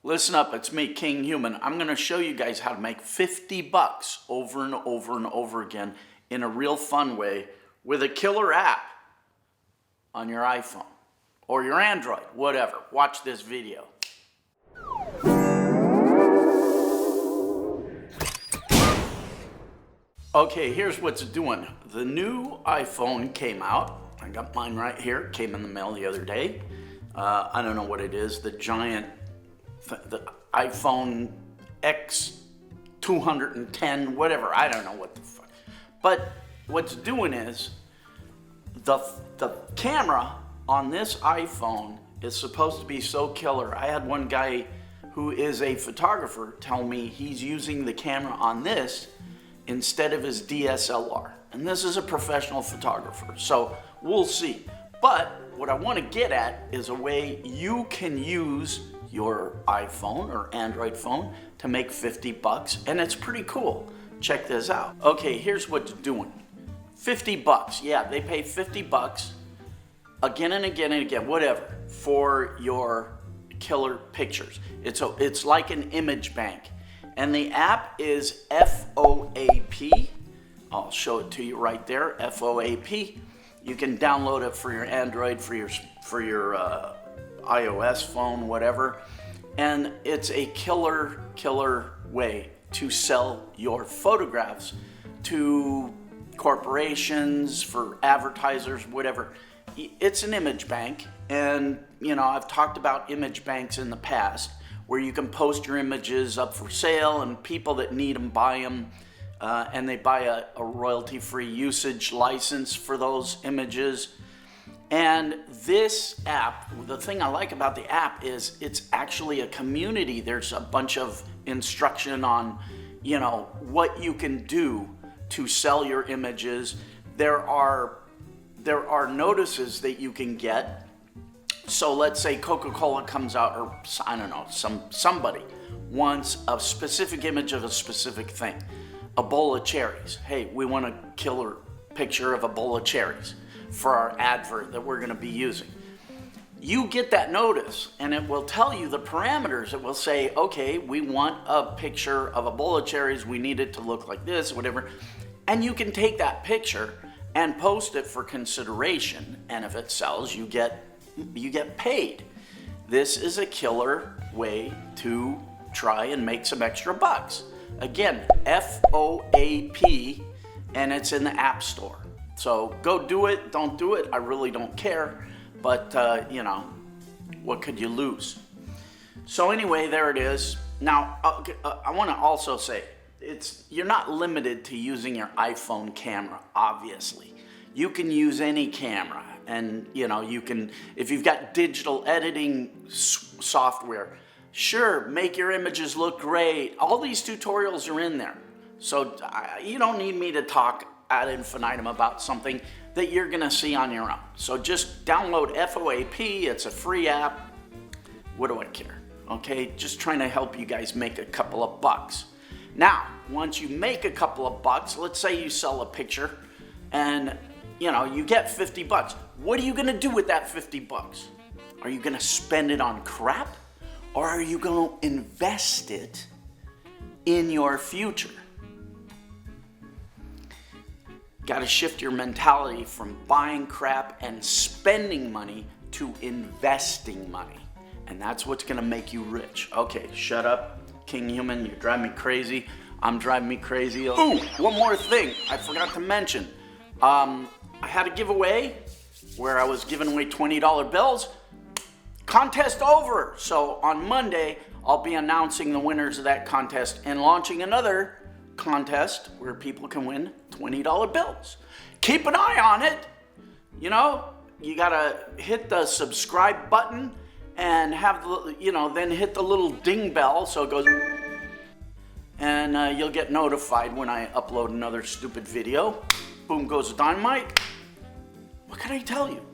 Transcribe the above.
Listen up, it's me, Kinghuman. I'm going to show you guys how to make 50 bucks over and over and over again in a real fun way with a killer app on your iPhone or your Android, whatever. Watch this video. Okay, here's what's doing. The new iPhone came out. I got mine right here. It came in the mail the other day. I don't know what it is. The iPhone X 210, whatever. I don't know what the fuck. But what's doing is the camera on this iPhone is supposed to be so killer. I had one guy who is a photographer tell me he's using the camera on this instead of his DSLR. And this is a professional photographer, so we'll see. But what I want to get at is a way you can use your iPhone or Android phone to make 50 bucks, and it's pretty cool. Check this out. Okay, here's what's doing. 50 bucks, yeah, they pay 50 bucks again and again and again, whatever, for your killer pictures. It's like an image bank. And the app is FOAP. I'll show it to you right there, FOAP. You can download it for your Android, for your iOS phone, whatever. And it's a killer way to sell your photographs to corporations, for advertisers, whatever. It's an image bank, and you know, I've talked about image banks in the past where you can post your images up for sale and people that need them buy them, and they buy a royalty-free usage license for those images. And this app, the thing I like about the app is it's actually a community. There's a bunch of instruction on, you know, what you can do to sell your images. There are notices that you can get. So let's say Coca-Cola comes out, or I don't know, somebody wants a specific image of a specific thing. A bowl of cherries. Hey, we want a killer picture of a bowl of cherries for our advert that we're going to be using. You get that notice and it will tell you the parameters. It will say, okay, we want a picture of a bowl of cherries. We need it to look like this, whatever. And you can take that picture and post it for consideration. And if it sells, you get paid. This is a killer way to try and make some extra bucks. Again, FOAP, and it's in the App Store. So go do it, don't do it, I really don't care, but you know, what could you lose? So anyway, there it is. Now, I want to also say, you're not limited to using your iPhone camera, obviously. You can use any camera, and you know, you can, if you've got digital editing software, sure, make your images look great. All these tutorials are in there. So you don't need me to talk ad infinitum about something that you're gonna see on your own. So just download FOAP, it's a free app. What do I care? Okay, just trying to help you guys make a couple of bucks. Now, once you make a couple of bucks, let's say you sell a picture and you know, you get 50 bucks. What are you gonna do with that 50 bucks? Are you gonna spend it on crap? Or are you gonna invest it in your future? Got to shift your mentality from buying crap and spending money to investing money. And that's what's going to make you rich. Okay, shut up, Kinghuman. You drive me crazy. I'm driving me crazy. Ooh, one more thing I forgot to mention. I had a giveaway where I was giving away $20 bills. Contest over. So on Monday, I'll be announcing the winners of that contest and launching another contest where people can win $20 bills. Keep an eye on it. You know, you gotta hit the subscribe button and have the, you know, then hit the little ding bell so it goes, and you'll get notified when I upload another stupid video. Boom goes the dynamite. What can I tell you?